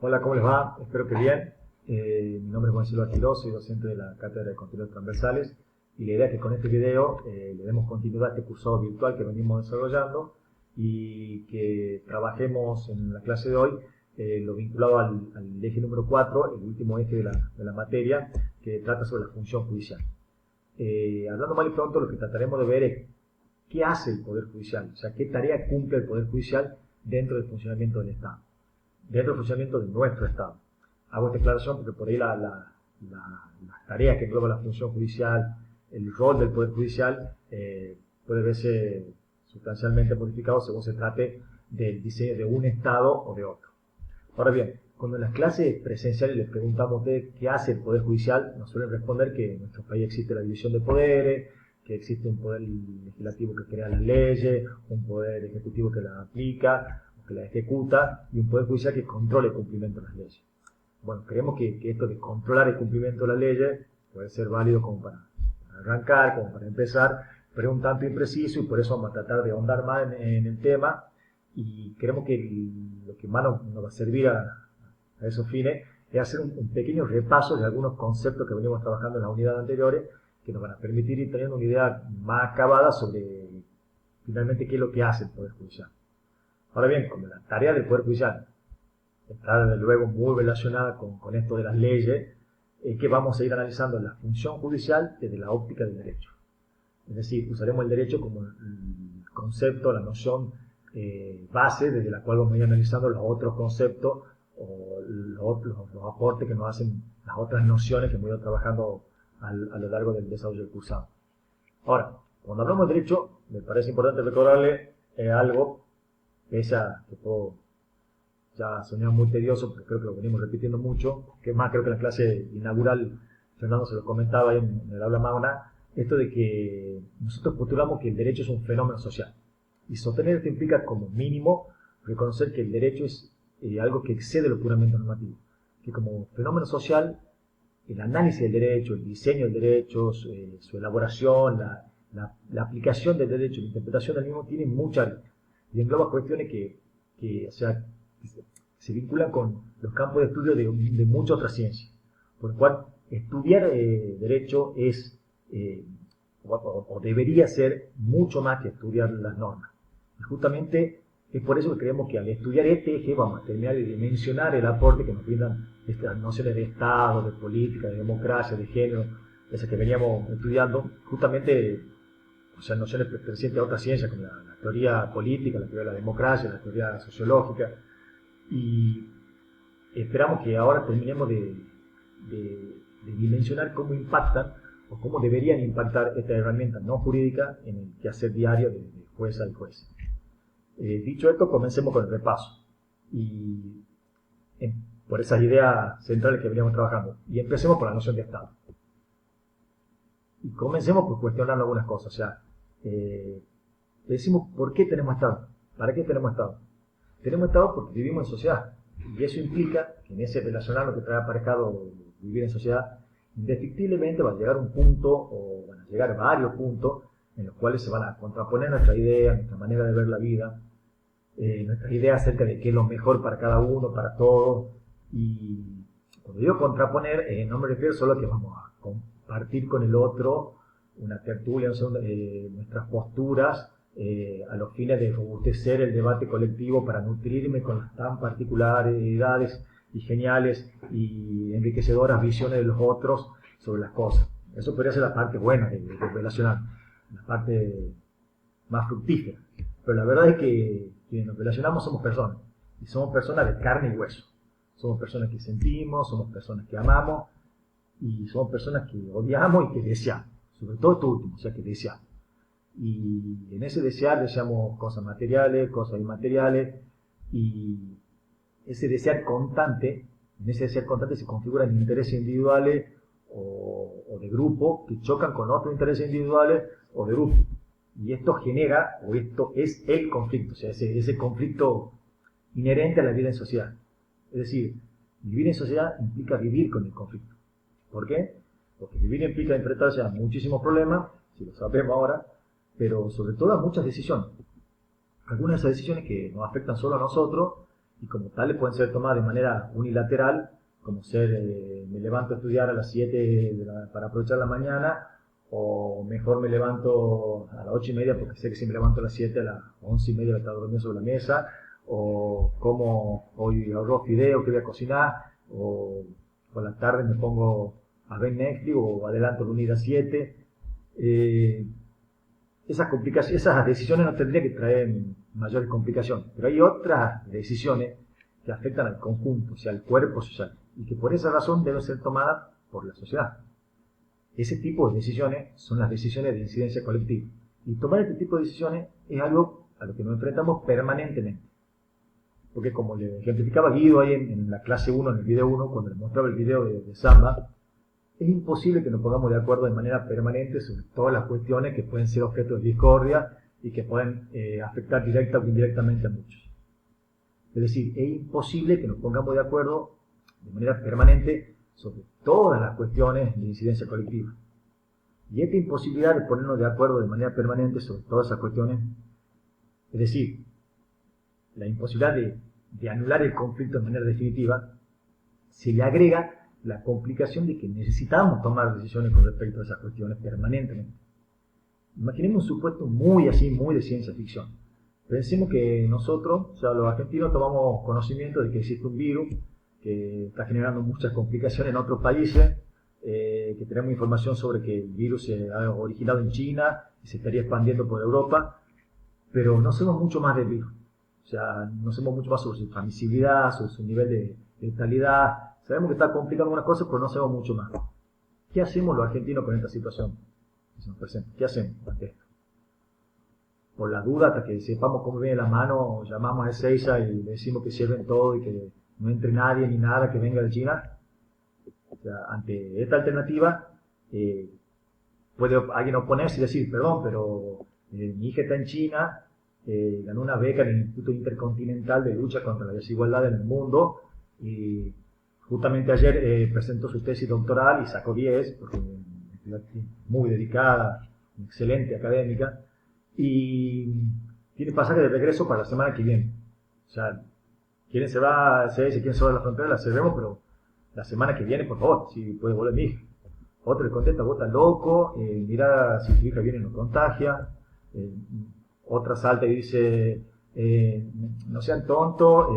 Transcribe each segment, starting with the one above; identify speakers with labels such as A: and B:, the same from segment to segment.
A: Hola, ¿cómo les va? Espero que bien. Mi nombre es Juan Silva Quirós, soy docente de la Cátedra de Contenidos Transversales y la idea es que con este video le demos continuidad a este cursado virtual que venimos desarrollando y que trabajemos en la clase de hoy lo vinculado al eje número 4, el último eje de la materia, que trata sobre la función judicial. Hablando mal y pronto, lo que trataremos de ver es qué hace el Poder Judicial, o sea, qué tarea cumple el Poder Judicial dentro del funcionamiento del Estado, dentro del funcionamiento de nuestro Estado. Hago esta declaración porque por ahí las tareas que engloba la función judicial, el rol del Poder Judicial, puede verse sustancialmente modificado según se trate del diseño de un Estado o de otro. Ahora bien, cuando en las clases presenciales les preguntamos a ustedes qué hace el Poder Judicial, nos suelen responder que en nuestro país existe la división de poderes, que existe un poder legislativo que crea las leyes, un poder ejecutivo que las aplica, que las ejecuta, y un poder judicial que controla el cumplimiento de las leyes. Bueno, creemos que esto de controlar el cumplimiento de las leyes puede ser válido como para arrancar, como para empezar, pero es un tanto impreciso y por eso vamos a tratar de ahondar más en el tema y creemos que lo que más nos va a servir a esos fines es hacer un pequeño repaso de algunos conceptos que venimos trabajando en las unidades anteriores que nos van a permitir ir teniendo una idea más acabada sobre finalmente qué es lo que hace el Poder Judicial. Ahora bien, como la tarea del Poder Judicial está desde luego muy relacionada con esto de las leyes, es que vamos a ir analizando la función judicial desde la óptica del derecho. Es decir, usaremos el derecho como el concepto, la noción base desde la cual vamos a ir analizando los otros conceptos o los aportes que nos hacen las otras nociones que hemos ido trabajando a lo largo del desarrollo del cursado. Ahora, cuando hablamos de derecho, me parece importante recordarle algo, pese a que puedo ya sonar muy tedioso, porque creo que lo venimos repitiendo mucho, que más creo que en la clase inaugural Fernando se lo comentaba ahí en el aula magna, esto de que nosotros postulamos que el derecho es un fenómeno social. Y sostener esto implica como mínimo reconocer que el derecho es algo que excede lo puramente normativo. Que como fenómeno social, el análisis del derecho, el diseño del derecho, su elaboración, la aplicación del derecho, la interpretación del mismo, tiene mucha área. Y engloba cuestiones que se vinculan con los campos de estudio de muchas otras ciencias. Por lo cual, estudiar derecho es, o debería ser, mucho más que estudiar las normas. Y justamente es por eso que creemos que al estudiar este eje vamos a terminar de dimensionar el aporte que nos brindan estas nociones de Estado, de política, de democracia, de género, esas que veníamos estudiando, justamente, o sea, nociones pertenecientes a otras ciencias como la teoría política, la teoría de la democracia, la teoría sociológica, y esperamos que ahora terminemos de dimensionar cómo impactan o cómo deberían impactar estas herramientas no jurídicas en el quehacer diario de jueza y juez. Dicho esto, comencemos con el repaso y por esas ideas centrales que veníamos trabajando, y empecemos por la noción de Estado y comencemos por cuestionar algunas cosas. O sea, decimos ¿por qué tenemos Estado? ¿Para qué tenemos Estado? Tenemos Estado porque vivimos en sociedad, y eso implica que en ese relacionar lo que trae aparejado vivir en sociedad, indefectiblemente va a llegar un punto, o van a llegar varios puntos, en los cuales se van a contraponer nuestra idea, nuestra manera de ver la vida, nuestras ideas acerca de qué es lo mejor para cada uno, para todos. Y cuando digo contraponer, no me refiero solo a que vamos a compartir con el otro una tertulia, nuestras posturas, a los fines de robustecer el debate colectivo para nutrirme con las tan particularidades y geniales y enriquecedoras visiones de los otros sobre las cosas. Eso podría ser la parte buena de relacionar, la parte más fructífera. Pero la verdad es que quienes nos relacionamos somos personas, y somos personas de carne y hueso. Somos personas que sentimos, somos personas que amamos, y somos personas que odiamos y que deseamos. Sobre todo esto último, o sea, que deseamos. Y en ese desear deseamos cosas materiales, cosas inmateriales, y ese desear constante, en ese desear constante se configuran intereses individuales o de grupo que chocan con otros intereses individuales o de grupo. Y esto genera, o esto es el conflicto, o sea, ese conflicto inherente a la vida en sociedad. Es decir, vivir en sociedad implica vivir con el conflicto. ¿Por qué? Porque vivir implica enfrentarse a muchísimos problemas, si lo sabemos ahora, pero sobre todo a muchas decisiones. Algunas de esas decisiones que nos afectan solo a nosotros y como tales pueden ser tomadas de manera unilateral, como ser me levanto a estudiar a las 7 para aprovechar la mañana, o mejor me levanto a las 8:30 porque sé que si me levanto a las 7, a las 11:30 voy a estar durmiendo sobre la mesa, o como hoy arroz fideo que voy a cocinar, o por la tarde me pongo a ver Netflix o adelanto la unidad 7. Esas decisiones no tendrían que traer mayores complicaciones, pero hay otras decisiones que afectan al conjunto, o sea, al cuerpo social, y que por esa razón deben ser tomadas por la sociedad. Ese tipo de decisiones son las decisiones de incidencia colectiva. Y tomar este tipo de decisiones es algo a lo que nos enfrentamos permanentemente. Porque como le ejemplificaba Guido ahí en la clase 1, en el video 1, cuando le mostraba el video de Samba, es imposible que nos pongamos de acuerdo de manera permanente sobre todas las cuestiones que pueden ser objeto de discordia y que pueden afectar directa o indirectamente a muchos. Es decir, es imposible que nos pongamos de acuerdo de manera permanente sobre todas las cuestiones de incidencia colectiva. Y esta imposibilidad de ponernos de acuerdo de manera permanente sobre todas esas cuestiones, es decir, la imposibilidad de anular el conflicto de manera definitiva, se le agrega la complicación de que necesitamos tomar decisiones con respecto a esas cuestiones permanentemente. Imaginemos un supuesto muy de ciencia ficción. Pensemos que nosotros, o sea, los argentinos, tomamos conocimiento de que existe un virus que está generando muchas complicaciones en otros países, que tenemos información sobre que el virus se ha originado en China y se estaría expandiendo por Europa, pero no sabemos mucho más del virus. O sea, no sabemos mucho más sobre su transmisibilidad, sobre su nivel de letalidad. Sabemos que está complicando algunas cosas, pero no sabemos mucho más. ¿Qué hacemos los argentinos con esta situación que se nos presenta? ¿Qué hacemos ante esto? Por la duda, hasta que sepamos cómo viene la mano, llamamos a Ezeiza y le decimos que cierren todo y que no entre nadie ni nada que venga de China. O sea, ante esta alternativa, puede alguien oponerse y decir, perdón, pero mi hija está en China, ganó una beca en el Instituto Intercontinental de Lucha contra la Desigualdad en el Mundo, y justamente ayer presentó su tesis doctoral y sacó 10, porque es muy dedicada, excelente académica, y tiene pasaje de regreso para la semana que viene. O sea, quieren se va, si quieren se va a la frontera, la cerremos, pero la semana que viene, por favor, si puede volver mi hija. Otro le contesta, vos estás loco, mira si tu hija viene y nos contagia. Otra salta y dice, no sean tontos,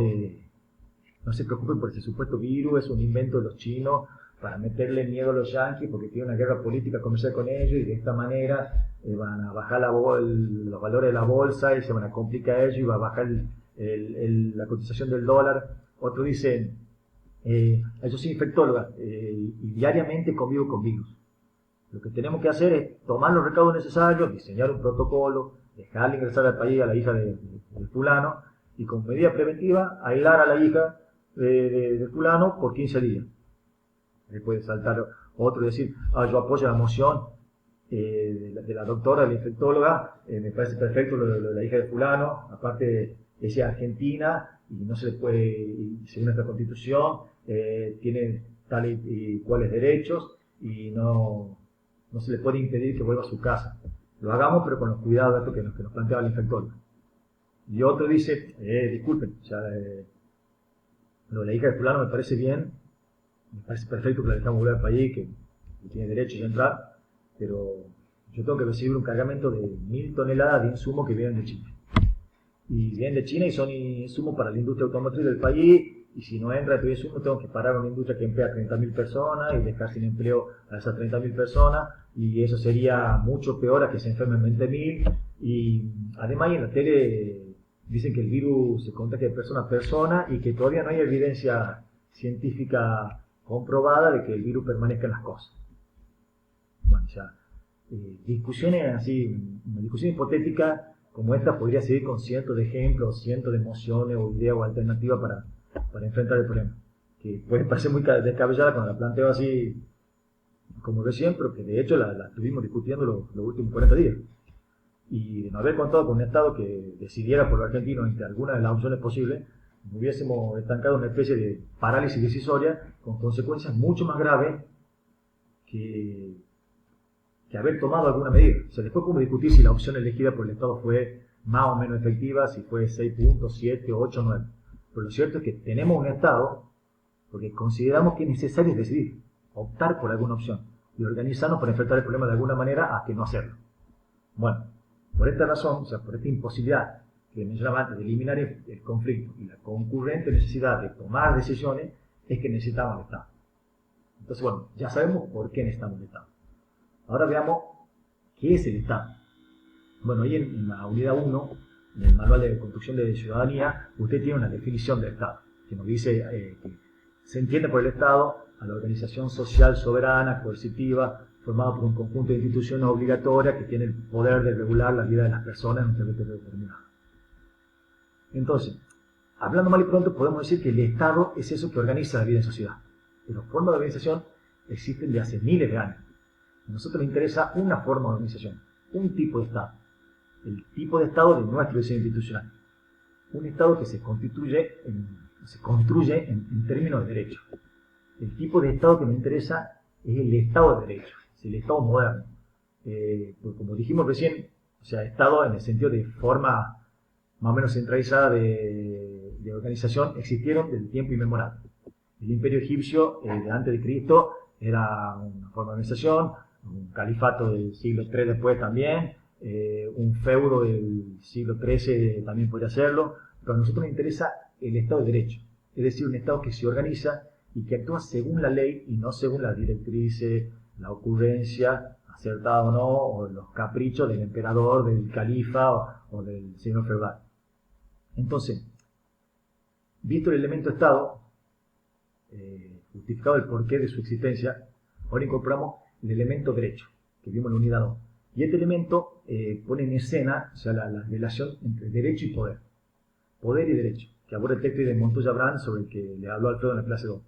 A: no se preocupen por ese supuesto virus, es un invento de los chinos para meterle miedo a los yanquis porque tienen una guerra política comercial con ellos y de esta manera van a bajar los valores de la bolsa y se van a complicar ellos y va a bajar la cotización del dólar. Otro dice, yo soy infectóloga y diariamente convivo con virus. Lo que tenemos que hacer es tomar los recaudos necesarios, diseñar un protocolo, dejarle ingresar al país a la hija del fulano y con medida preventiva aislar a la hija de fulano por 15 días. Le puede saltar otro y decir, yo apoyo la moción de la doctora, de la infectóloga, me parece perfecto lo de la hija de fulano, aparte es argentina y no se le puede, y según esta constitución, tiene tales y cuales derechos y no se le puede impedir que vuelva a su casa. Lo hagamos pero con los cuidados que nos planteaba la infectóloga. Y otro dice, disculpen, lo de la hija de fulano me parece bien, me parece perfecto que la dejamos volver al país, que tiene derecho a entrar, pero yo tengo que recibir un cargamento de 1.000 toneladas de insumos que vienen de China. Y vienen de China y son insumos para la industria automotriz del país, y si no entra este insumo tengo que parar una industria que emplea a 30.000 personas y dejar sin empleo a esas 30.000 personas, y eso sería mucho peor a que se enfermen 20.000. Y además en la tele dicen que el virus se contagia de persona a persona y que todavía no hay evidencia científica comprobada de que el virus permanezca en las cosas. Bueno, ya, discusiones así, una discusión hipotética como esta podría seguir con cientos de ejemplos, cientos de emociones o ideas o alternativas para enfrentar el problema, que puede parecer muy descabellada cuando la planteo así como recién, pero que de hecho la estuvimos discutiendo los últimos 40 días. Y de no haber contado con un Estado que decidiera por los argentinos entre algunas de las opciones posibles, hubiésemos estancado una especie de parálisis decisoria con consecuencias mucho más graves que haber tomado alguna medida. O sea, después podemos discutir si la opción elegida por el Estado fue más o menos efectiva, si fue 6 puntos, 7, 8, 9. Pero lo cierto es que tenemos un Estado porque consideramos que es necesario decidir, optar por alguna opción y organizarnos para enfrentar el problema de alguna manera a que no hacerlo. Bueno, por esta razón, o sea, por esta imposibilidad que mencionaba antes de eliminar el conflicto y la concurrente necesidad de tomar decisiones, es que necesitamos el Estado. Entonces, bueno, ya sabemos por qué necesitamos el Estado. Ahora veamos qué es el Estado. Bueno, ahí en la unidad 1, en el manual de construcción de ciudadanía, usted tiene una definición del Estado, que nos dice que se entiende por el Estado a la organización social soberana, coercitiva, formada por un conjunto de instituciones obligatorias que tiene el poder de regular la vida de las personas en un territorio determinado. Entonces, hablando mal y pronto, podemos decir que el Estado es eso que organiza la vida en sociedad. Pero formas de organización existen de hace miles de años. A nosotros nos interesa una forma de organización, un tipo de Estado. El tipo de Estado de nuestro diseño institucional. Un Estado que se construye en términos de derecho. El tipo de Estado que nos interesa es el Estado de derecho, es el Estado moderno. Pues como dijimos recién, o sea, Estado en el sentido de forma más o menos centralizada de organización, existieron desde tiempo inmemorable. El imperio egipcio de antes de Cristo era una forma de organización, un califato del siglo III después también, un feudo del siglo XIII también podría hacerlo, pero a nosotros nos interesa el Estado de Derecho, es decir, un Estado que se organiza y que actúa según la ley y no según las directrices, la ocurrencia, acertada o no, o los caprichos del emperador, del califa o del señor feudal. Entonces, visto el elemento Estado, justificado el porqué de su existencia, ahora incorporamos el elemento derecho, que vimos en la unidad 2. Y este elemento pone en escena, o sea, la relación entre derecho y poder. Poder y derecho, que aborda el texto de Montoya Brand sobre el que le habló Alfredo en la clase 2.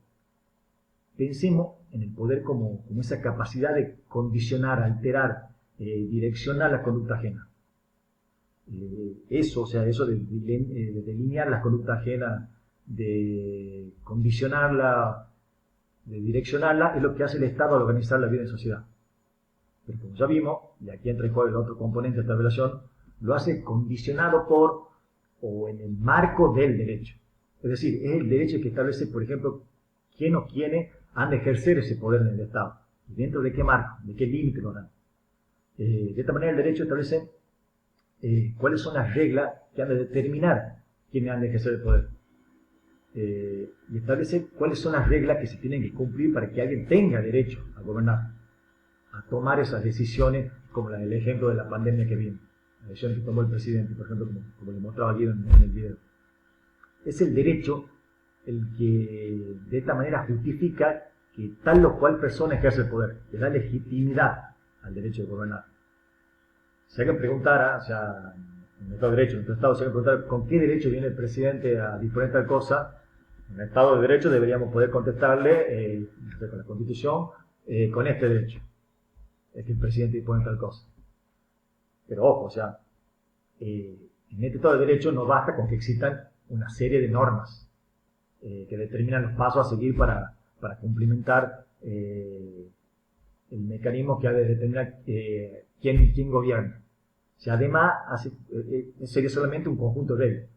A: Pensemos en el poder como esa capacidad de condicionar, alterar, direccionar la conducta ajena. Eso de delinear la conducta ajena, de condicionarla, de direccionarla, es lo que hace el Estado al organizar la vida en sociedad. Pero como ya vimos, y aquí entra el otro componente de esta relación, lo hace condicionado por o en el marco del derecho. Es decir, es el derecho que establece, por ejemplo, quién o quiénes han de ejercer ese poder en el Estado. ¿Y dentro de qué marco? ¿De qué límite lo harán? De esta manera el derecho establece cuáles son las reglas que han de determinar quiénes han de ejercer el poder. Y establece cuáles son las reglas que se tienen que cumplir para que alguien tenga derecho a gobernar, a tomar esas decisiones, como el ejemplo de la pandemia que vimos, la decisión que tomó el presidente, por ejemplo, como le mostraba aquí en el video. Es el derecho el que de esta manera justifica que tal o cual persona ejerce el poder, le da legitimidad al derecho de gobernar. Si alguien preguntara, o sea, en nuestro derecho, en nuestro Estado, si alguien preguntara con qué derecho viene el presidente a disponer tal cosa, en el Estado de Derecho deberíamos poder contestarle, con la Constitución, con este derecho. Es que el presidente dispone tal cosa. Pero ojo, o sea, en este Estado de Derecho no basta con que existan una serie de normas que determinan los pasos a seguir para cumplimentar el mecanismo que ha de determinar quién gobierna. O sea, además, sería solamente un conjunto de reglas.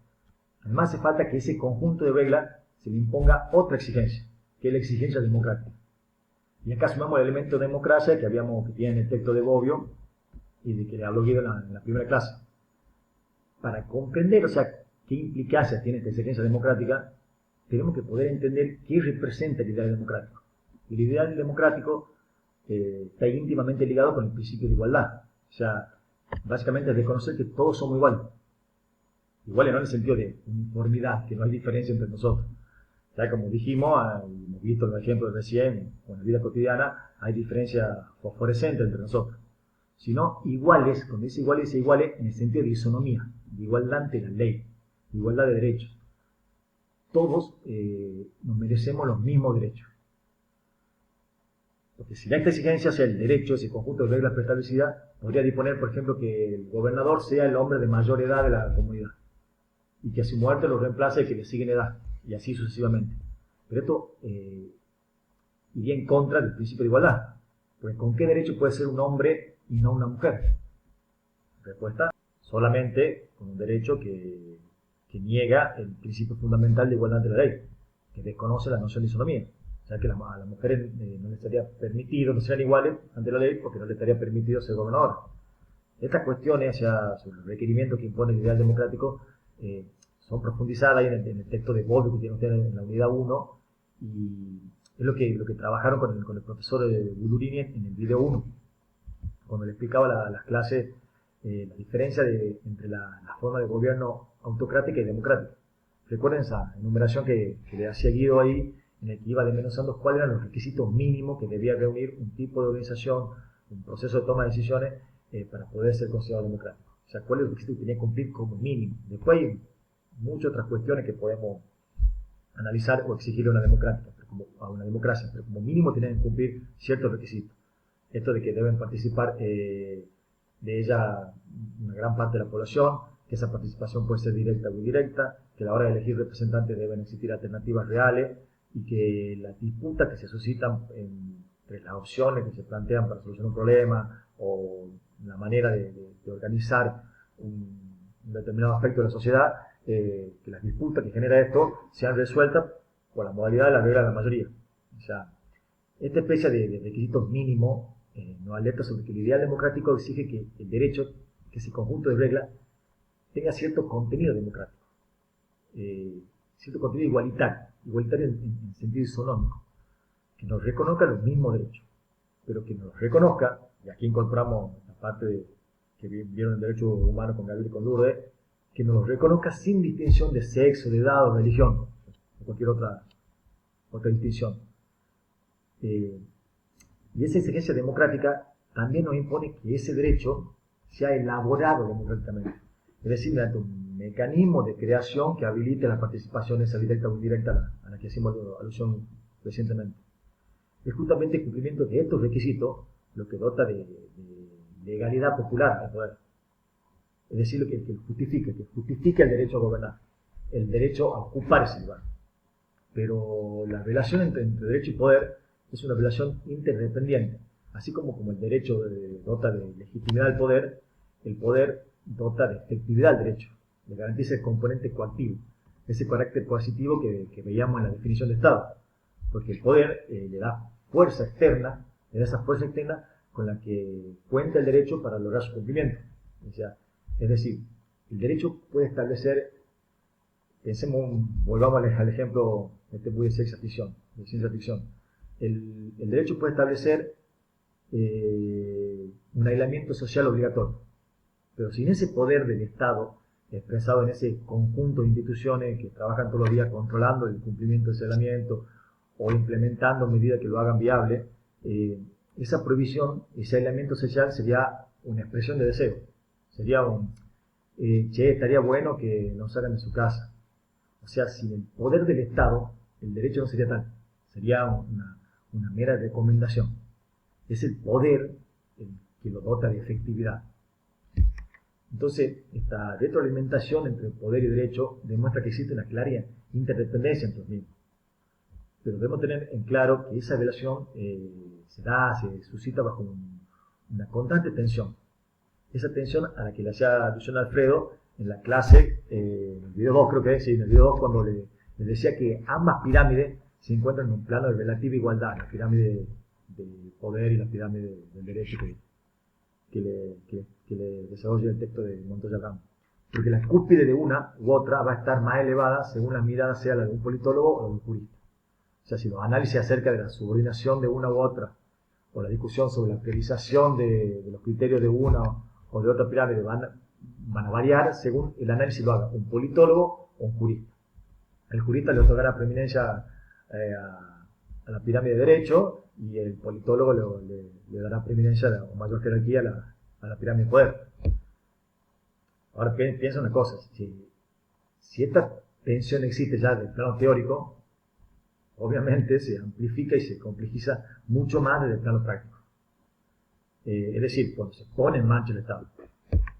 A: Además, hace falta que ese conjunto de reglas se le imponga otra exigencia, que es la exigencia democrática. Y acá sumamos el elemento de democracia que tiene en el texto de Bobbio y de que le habló Guido en la primera clase. Para comprender, o sea, qué implicancias tiene esta exigencia democrática, tenemos que poder entender qué representa el ideal democrático. El ideal democrático está íntimamente ligado con el principio de igualdad. O sea, básicamente es reconocer que todos somos iguales. Iguales no en el sentido de uniformidad, que no hay diferencia entre nosotros. O sea, como dijimos, hemos visto los ejemplos recién, en la vida cotidiana, hay diferencia fosforescente entre nosotros. Sino iguales, cuando dice iguales en el sentido de isonomía, de igualdad ante la ley, de igualdad de derechos. Todos nos merecemos los mismos derechos. Porque si esta exigencia sea el derecho, ese conjunto de reglas preestablecidas, podría disponer, por ejemplo, que el gobernador sea el hombre de mayor edad de la comunidad y que a su muerte lo reemplace el que le sigue en edad, y así sucesivamente. Pero esto iría en contra del principio de igualdad. Porque ¿con qué derecho puede ser un hombre y no una mujer? Respuesta, solamente con un derecho que que niega el principio fundamental de igualdad ante la ley, que desconoce la noción de isonomía. O sea que a las mujeres no les estaría permitido, no sean iguales ante la ley porque no les estaría permitido ser gobernadoras. Estas cuestiones, o sea, sobre los requerimientos que impone el ideal democrático, son profundizadas ahí en el texto de Bowlby que tiene usted en la unidad 1, y es lo que trabajaron con el profesor Bulurini en el video 1, cuando le explicaba las clases, la diferencia entre la forma de gobierno autocrática y democrática. Recuerden esa enumeración que le hacía Guido ahí, en el que iba desmenuzando cuáles eran los requisitos mínimos que debía reunir un tipo de organización, un proceso de toma de decisiones, para poder ser considerado democrático. O sea, cuáles requisitos tenía que cumplir como mínimo. Después hay muchas otras cuestiones que podemos analizar o exigir a una democracia, pero como mínimo tienen que cumplir ciertos requisitos. Esto de que deben participar de ella una gran parte de la población, que esa participación puede ser directa o indirecta, que a la hora de elegir representantes deben existir alternativas reales y que las disputas que se suscitan entre las opciones que se plantean para solucionar un problema o la manera de organizar un determinado aspecto de la sociedad, que las disputas que genera esto sean resueltas por la modalidad de la regla de la mayoría. O sea, esta especie de requisitos mínimos nos alerta sobre que el ideal democrático exige que el derecho, que ese conjunto de reglas, tenga cierto contenido democrático, cierto contenido igualitario en sentido isonómico, que nos reconozca los mismos derechos, pero que nos reconozca, y aquí incorporamos la parte que vieron el derecho humano con Gabriel y con Lourdes, que nos los reconozca sin distinción de sexo, de edad o religión, o cualquier otra distinción. Y esa exigencia democrática también nos impone que ese derecho sea elaborado democráticamente, es decir, mediante un mecanismo de creación que habilite la participación esa directa o indirecta a la que hicimos alusión recientemente. Es justamente el cumplimiento de estos requisitos lo que dota de legalidad popular al poder. Es decir, lo que justifica el derecho a gobernar, el derecho a ocupar ese lugar. Pero la relación entre derecho y poder es una relación interdependiente. Así como el derecho dota de legitimidad al poder, el poder dota de efectividad al derecho, le garantiza el componente coactivo, ese carácter coercitivo que veíamos en la definición de Estado. Porque el poder le da fuerza externa, le da esa fuerza externa con la que cuenta el derecho para lograr su cumplimiento. O sea, es decir, el derecho puede establecer, volvamos al ejemplo muy de ciencia ficción. El derecho puede establecer un aislamiento social obligatorio, pero sin ese poder del Estado, expresado en ese conjunto de instituciones que trabajan todos los días controlando el cumplimiento de ese aislamiento o implementando medidas que lo hagan viable, esa prohibición, ese aislamiento social sería una expresión de deseo. Sería estaría bueno que nos salgan de su casa. O sea, sin el poder del Estado, el derecho no sería tal. Sería una mera recomendación. Es el poder el que lo dota de efectividad. Entonces, esta retroalimentación entre poder y derecho demuestra que existe una clara interdependencia entre los mismos. Pero debemos tener en claro que esa relación se suscita bajo una constante tensión. Esa tensión a la que le hacía alusión a Alfredo en la clase, en el video 2 creo que es, sí, en el video 2 cuando le decía que ambas pirámides se encuentran en un plano de relativa igualdad, la pirámide del poder y la pirámide del derecho que le desarrolla el texto de Montoya Brand. Porque la cúspide de una u otra va a estar más elevada según la mirada sea la de un politólogo o de un jurista. O sea, si los análisis acerca de la subordinación de una u otra, o la discusión sobre la priorización de los criterios de una o de otra pirámide van a variar según el análisis lo haga un politólogo o un jurista. El jurista le otorgará preeminencia a la pirámide de derecho y el politólogo le dará preeminencia o mayor jerarquía a la pirámide de poder. Ahora piensa una cosa, si esta tensión existe ya del plano teórico, obviamente se amplifica y se complejiza mucho más desde el plano práctico. Es decir, cuando se pone en marcha el Estado.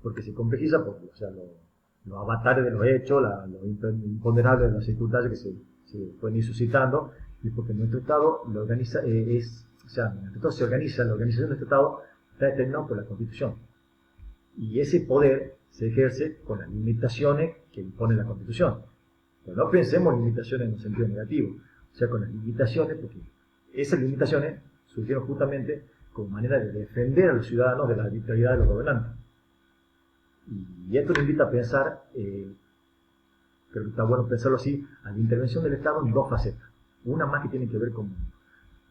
A: Porque se complejiza por los avatares de los hechos, los imponderables de las circunstancias que se pueden ir suscitando, y porque nuestro Estado lo organiza, nuestro Estado se organiza, la organización de nuestro Estado está determinada por la Constitución. Y ese poder se ejerce con las limitaciones que impone la Constitución. Pero no pensemos limitaciones en un sentido negativo, o sea, con las limitaciones, porque esas limitaciones surgieron justamente como manera de defender a los ciudadanos de la arbitrariedad de los gobernantes. Y esto nos invita a pensar, creo que está bueno pensarlo así, a la intervención del Estado en dos facetas. Una más que tiene que ver con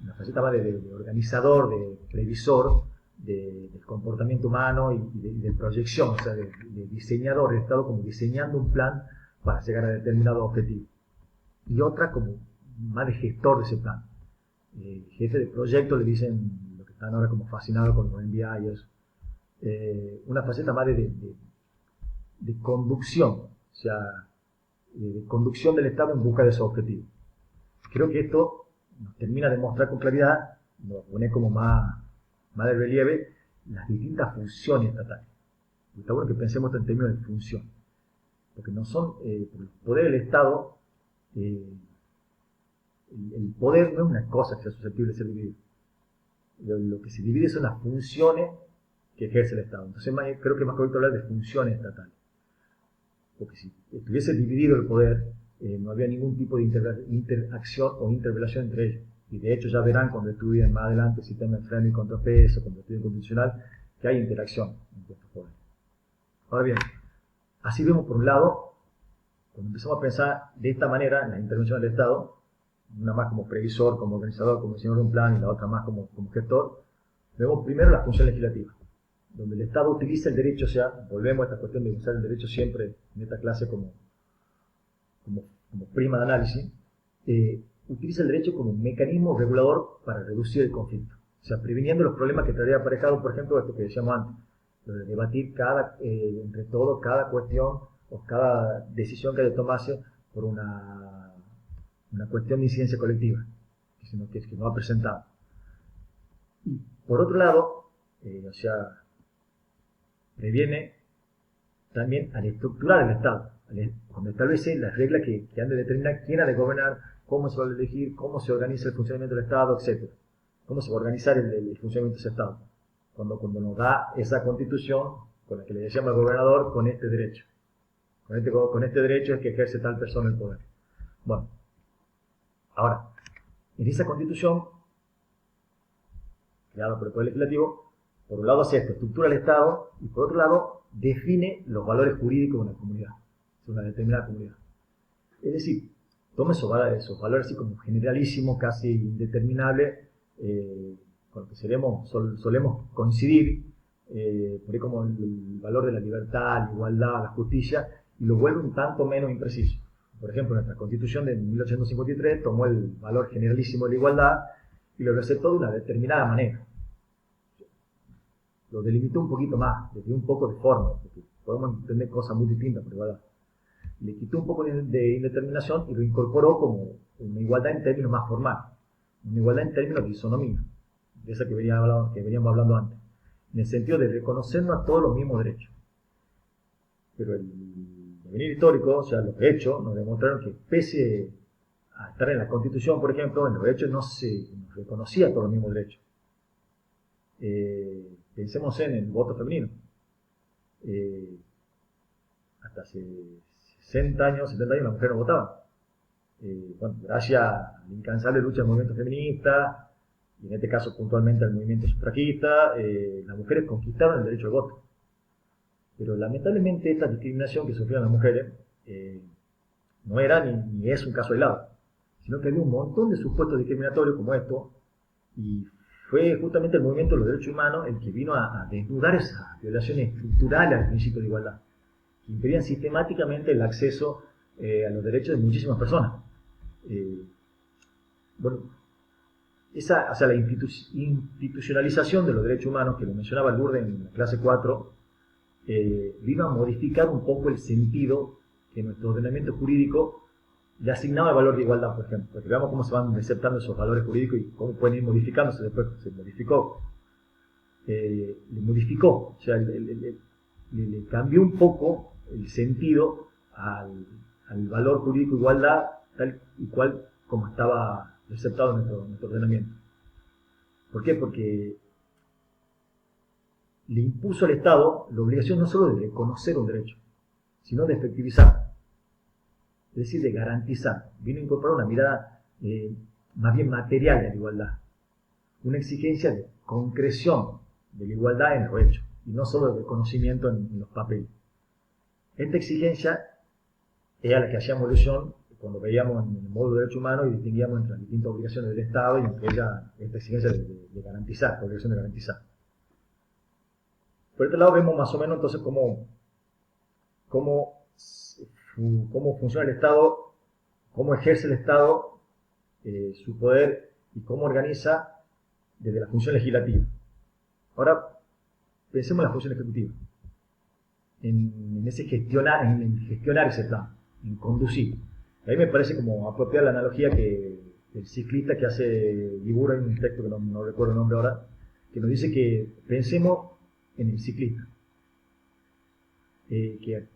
A: una faceta más de organizador, de previsor del comportamiento humano y de proyección, o sea, de diseñador del Estado, como diseñando un plan para llegar a determinado objetivo. Y otra como más de gestor de ese plan. Jefe de proyecto, le dicen lo que están ahora como fascinados con los MBA y eso. Una faceta más de conducción, o sea, de conducción del Estado en busca de esos objetivos. Creo que esto nos termina de mostrar con claridad, nos pone como más de relieve las distintas funciones estatales. Y está bueno que pensemos en términos de función, porque no son, el poder del Estado, el poder no es una cosa que sea susceptible de ser dividido. Lo que se divide son las funciones que ejerce el Estado. Entonces creo que es más correcto hablar de funciones estatales. Porque si estuviese dividido el poder, no había ningún tipo de interacción o interrelación entre ellos. Y de hecho ya verán cuando estudien más adelante el sistema de freno y contrapeso, cuando estudien constitucional, que hay interacción entre estos poderes. Ahora bien, así vemos por un lado, cuando empezamos a pensar de esta manera en la intervención del Estado, una más como previsor, como organizador, como diseñador de un plan, y la otra más como gestor, vemos primero la función legislativa, donde el Estado utiliza el derecho, o sea, volvemos a esta cuestión de usar el derecho siempre en esta clase como prima de análisis, utiliza el derecho como un mecanismo regulador para reducir el conflicto, o sea, previniendo los problemas que traería aparejado, por ejemplo, esto que decíamos antes, lo de debatir entre todos cada cuestión o cada decisión que haya que tomarse por una cuestión de incidencia colectiva, que no ha presentado. Y por otro lado, o sea, previene también a la estructura del Estado, cuando establece las reglas que han de determinar quién ha de gobernar, cómo se va a elegir, cómo se organiza el funcionamiento del Estado, etc. Cómo se va a organizar el funcionamiento de ese Estado. Cuando nos da esa constitución, con la que le decíamos al gobernador, con este derecho. Con este derecho es que ejerce tal persona el poder. Bueno, ahora, en esa constitución, creada por el Poder Legislativo, por un lado hace esto, estructura el Estado, y por otro lado define los valores jurídicos de una comunidad, de una determinada comunidad. Es decir, toma esos valores así como generalísimos, casi indeterminables, con los que solemos coincidir, por ahí como el valor de la libertad, la igualdad, la justicia, y lo vuelve un tanto menos impreciso. Por ejemplo, nuestra Constitución de 1853 tomó el valor generalísimo de la igualdad y lo receptó de una determinada manera. Lo delimitó un poquito más, le dio un poco de forma, porque podemos entender cosas muy distintas por igualdad. Le quitó un poco de indeterminación y lo incorporó como una igualdad en términos más formales, una igualdad en términos de isonomía, de esa que veníamos hablando antes, en el sentido de reconocernos a todos los mismos derechos. Pero el devenir histórico, o sea, los hechos, nos demostraron que pese a estar en la Constitución, por ejemplo, en los hechos no se reconocía todos los mismos derechos. Pensemos en el voto femenino. Hasta hace 60 años, 70 años, las mujeres no votaban. Bueno, gracias a la incansable lucha del movimiento feminista, y en este caso puntualmente al movimiento sufragista, las mujeres conquistaron el derecho al voto. Pero lamentablemente esta discriminación que sufrieron las mujeres no era ni es un caso aislado, sino que había un montón de supuestos discriminatorios como esto, y fue justamente el movimiento de los derechos humanos el que vino a desnudar esas violaciones estructurales al principio de igualdad, que impedían sistemáticamente el acceso a los derechos de muchísimas personas. La institucionalización de los derechos humanos, que lo mencionaba Lourdes en la clase 4, vino a modificar un poco el sentido que nuestro ordenamiento jurídico le asignaba al valor de igualdad, por ejemplo. Porque veamos cómo se van receptando esos valores jurídicos y cómo pueden ir modificándose. Después se modificó. Le modificó, o sea, le cambió un poco el sentido al valor jurídico de igualdad, tal y cual como estaba receptado en nuestro ordenamiento. ¿Por qué? Porque le impuso al Estado la obligación no solo de reconocer un derecho, sino de efectivizar. es decir, de garantizar. Vino a incorporar una mirada más bien material de la igualdad, una exigencia de concreción de la igualdad en los hechos, y no solo de reconocimiento en los papeles. Esta exigencia era la que hacíamos alusión cuando veíamos en el módulo de derechos humanos y distinguíamos entre las distintas obligaciones del Estado y entre ellas esta exigencia de garantizar, la obligación de garantizar. Por este lado vemos más o menos entonces cómo funciona el Estado, cómo ejerce el Estado su poder y cómo organiza desde la función legislativa. Ahora, pensemos en la función ejecutiva, en gestionar ese plan, en conducir. A mí me parece como apropiar la analogía que el ciclista que hace Libura en un texto que no recuerdo el nombre ahora, que nos dice que pensemos en el ciclista, que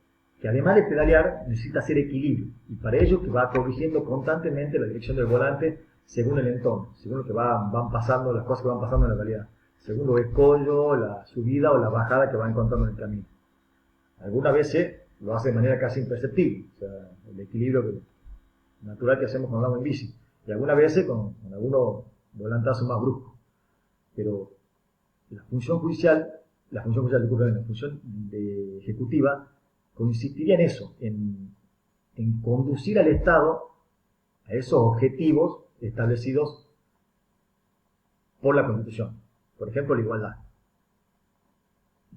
A: además de pedalear necesita hacer equilibrio, y para ello que va corrigiendo constantemente la dirección del volante según el entorno, según lo que van pasando, las cosas que van pasando en la realidad, según los escollos, la subida o la bajada que va encontrando en el camino. Algunas veces lo hace de manera casi imperceptible, o sea, el equilibrio natural que hacemos cuando andamos en bici, y algunas veces con algunos volantazos más bruscos. Pero la función ejecutiva consistiría en eso, en conducir al Estado a esos objetivos establecidos por la Constitución. Por ejemplo, la igualdad.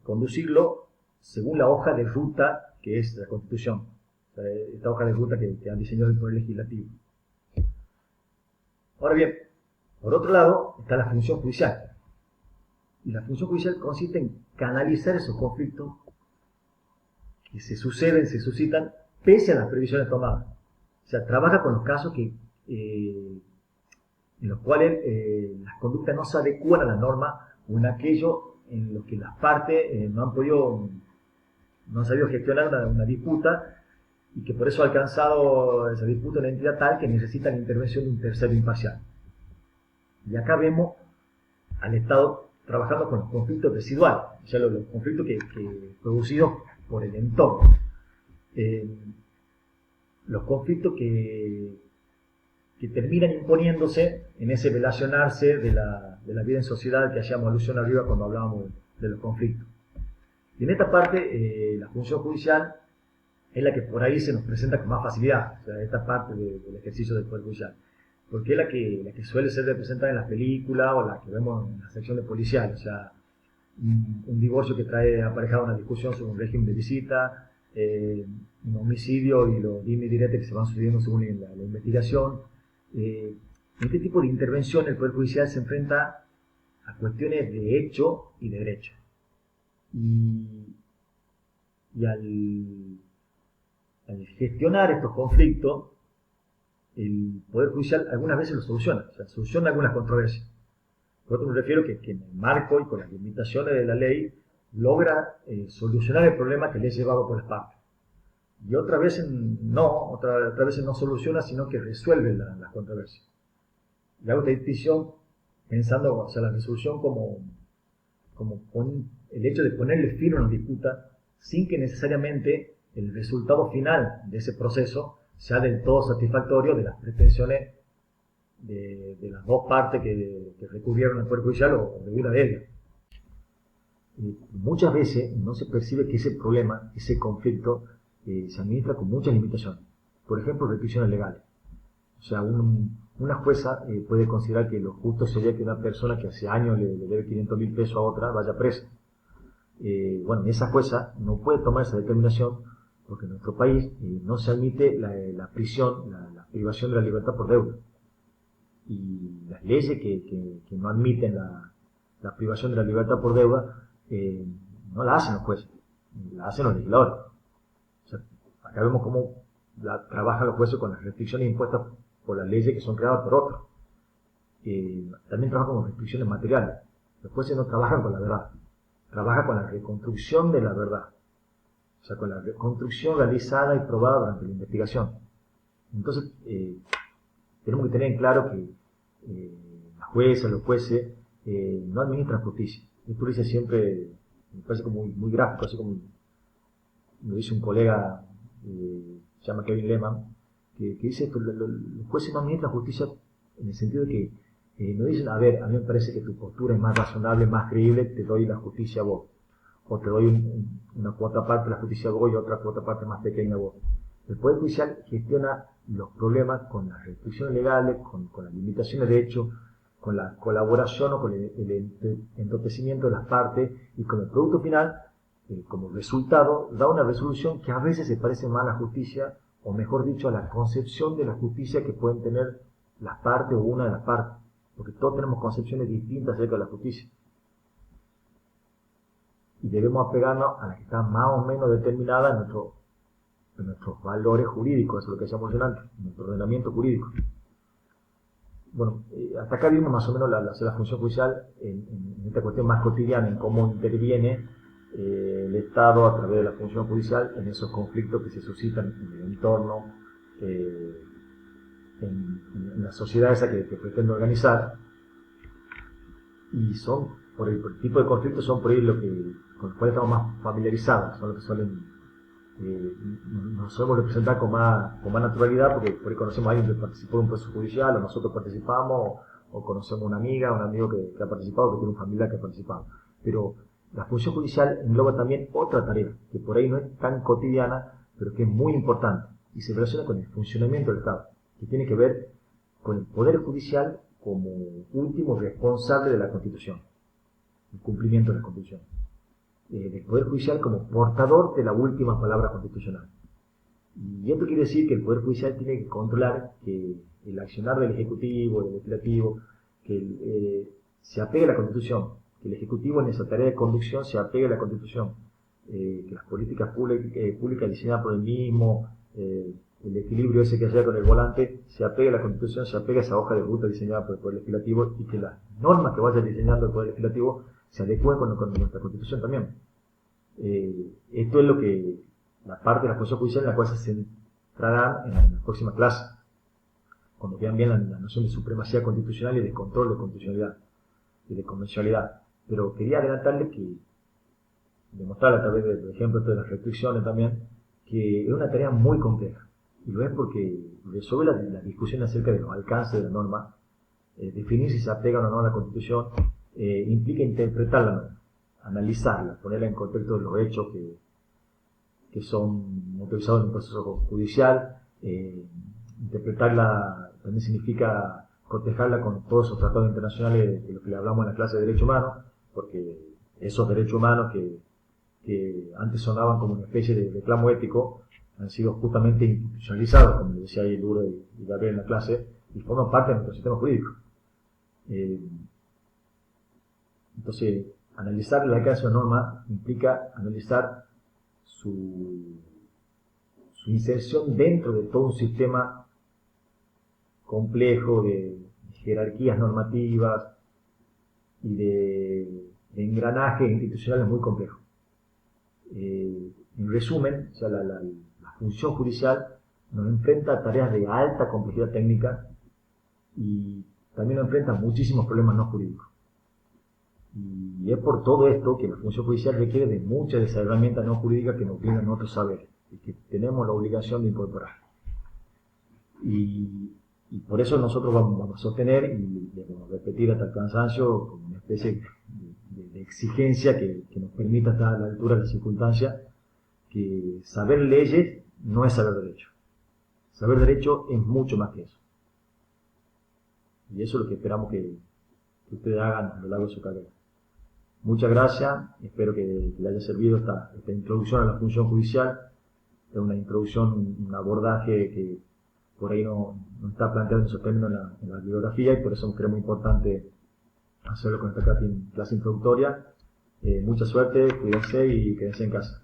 A: Conducirlo según la hoja de ruta que es la Constitución, esta hoja de ruta que han diseñado el Poder Legislativo. Ahora bien, por otro lado está la función judicial. Y la función judicial consiste en canalizar esos conflictos que se suscitan pese a las previsiones tomadas. O sea, trabaja con los casos en los cuales las conductas no se adecúan a la norma o en aquello en los que las partes no han sabido gestionar una disputa y que por eso ha alcanzado esa disputa una entidad tal que necesita la intervención de un tercero imparcial. Y acá vemos al Estado trabajando con los conflictos residuales, o sea, los conflictos que producidos por el entorno. Los conflictos que terminan imponiéndose en ese relacionarse de la vida en sociedad que hacíamos alusión arriba cuando hablábamos de los conflictos. Y en esta parte, la función judicial es la que por ahí se nos presenta con más facilidad, o sea, esta parte del ejercicio del Poder Judicial, porque es la que suele ser representada en las películas o la que vemos en la sección de policial, o sea, un divorcio que trae aparejado una discusión sobre un régimen de visita, un homicidio y los dimes y diretes que se van sucediendo según la investigación. En este tipo de intervención el Poder Judicial se enfrenta a cuestiones de hecho y de derecho. Y al gestionar estos conflictos, el Poder Judicial algunas veces los soluciona, o sea, soluciona algunas controversias. Por otro me refiero que en el marco y con las limitaciones de la ley logra solucionar el problema que le es llevado por las partes. Y otras veces no soluciona, sino que resuelve las controversias. Y hago esta distinción pensando, o sea, la resolución como el hecho de ponerle fin a una disputa sin que necesariamente el resultado final de ese proceso sea del todo satisfactorio de las pretensiones de las dos partes que recurrieron al Poder Judicial o de una de ellas. Muchas veces no se percibe que ese problema, ese conflicto, se administra con muchas limitaciones. Por ejemplo, restricciones legales. O sea, una jueza puede considerar que lo justo sería que una persona que hace años le debe 500.000 pesos a otra vaya presa. Bueno, esa jueza no puede tomar esa determinación porque en nuestro país no se admite la prisión, la privación de la libertad por deuda. Y las leyes que no admiten la privación de la libertad por deuda no la hacen los jueces, la hacen los legisladores. O sea, acá vemos cómo trabajan los jueces con las restricciones impuestas por las leyes que son creadas por otros. También trabajan con restricciones materiales. Los jueces no trabajan con la verdad, trabajan con la reconstrucción de la verdad. O sea, con la reconstrucción realizada y probada durante la investigación. Entonces, tenemos que tener en claro que las juezas, los jueces, no administran justicia. Esto lo dice siempre, me parece como muy gráfico, así como lo dice un colega, se llama Kevin Lehman, que dice esto, los jueces no administran justicia en el sentido de que no dicen, a ver, a mí me parece que tu postura es más razonable, más creíble, te doy la justicia a vos. O te doy una cuota parte de la justicia a vos y otra cuota parte más pequeña a vos. El Poder Judicial gestiona los problemas con las restricciones legales, con las limitaciones de hecho, con la colaboración o con el entorpecimiento de las partes y como producto final, como resultado, da una resolución que a veces se parece más a la justicia, o mejor dicho, a la concepción de la justicia que pueden tener las partes o una de las partes, porque todos tenemos concepciones distintas acerca de la justicia. Y debemos apegarnos a la que está más o menos determinada en nuestros valores jurídicos, eso es lo que decíamos antes, en nuestro ordenamiento jurídico. Bueno, hasta acá vimos más o menos la función judicial en esta cuestión más cotidiana, en cómo interviene el Estado a través de la función judicial en esos conflictos que se suscitan en el entorno, en la sociedad esa que pretende organizar, y son, por el tipo de conflictos, son por ahí con los cuales estamos más familiarizados, son los que suelen nos solemos representar con más naturalidad, porque por ahí conocemos a alguien que participó en un proceso judicial, o nosotros participamos, o conocemos una amiga, un amigo que ha participado, que tiene un familiar que ha participado. Pero la función judicial engloba también otra tarea, que por ahí no es tan cotidiana, pero que es muy importante, y se relaciona con el funcionamiento del Estado, que tiene que ver con el Poder Judicial como último responsable de la Constitución, el cumplimiento de la Constitución. Del Poder Judicial como portador de la última palabra constitucional. Y esto quiere decir que el Poder Judicial tiene que controlar que el accionar del Ejecutivo, del Legislativo, que se apegue a la Constitución, que el Ejecutivo en esa tarea de conducción se apegue a la Constitución, que las políticas públicas diseñadas por el mismo, el equilibrio ese que haya con el volante, se apegue a la Constitución, se apegue a esa hoja de ruta diseñada por el Poder Legislativo, y que las normas que vaya diseñando el Poder Legislativo se adecúen con nuestra Constitución también. Esto es lo que la parte de la función judicial en la cual se centrarán en la próxima clase, cuando vean bien la noción de supremacía constitucional y de control de constitucionalidad y de convencionalidad. Pero quería adelantarles que, demostrar a través del ejemplo de las restricciones también, que es una tarea muy compleja, y lo es porque resuelve la discusión acerca de los alcances de la norma, definir si se apegan o no a la Constitución, implica interpretar la norma, analizarla, ponerla en contexto de los hechos que son autorizados en un proceso judicial. Interpretarla también significa cotejarla con todos esos tratados internacionales de los que le hablamos en la clase de Derecho Humano, porque esos derechos humanos que antes sonaban como una especie de reclamo ético han sido justamente institucionalizados, como decía ahí Duro y Gabriel en la clase, y forman parte de nuestro sistema jurídico. Entonces, analizar el alcance de una norma implica analizar su inserción dentro de todo un sistema complejo de jerarquías normativas y de engranajes institucionales muy complejos. En resumen, o sea, la función judicial nos enfrenta a tareas de alta complejidad técnica y también nos enfrenta a muchísimos problemas no jurídicos. Y es por todo esto que la función judicial requiere de muchas de esas herramientas no jurídicas que nos brindan nuestros saberes y que tenemos la obligación de incorporar. Y por eso nosotros vamos a sostener y vamos a repetir hasta el cansancio como una especie de exigencia que nos permita estar a la altura de las circunstancias, que saber leyes no es saber derecho. Saber derecho es mucho más que eso. Y eso es lo que esperamos que ustedes hagan a lo largo de su carrera. Muchas gracias, espero que les haya servido esta introducción a la función judicial. Es una introducción, un abordaje que por ahí no está planteado en esos términos en la bibliografía, y por eso creo muy importante hacerlo con esta clase introductoria. Mucha suerte, cuídense y quédense en casa.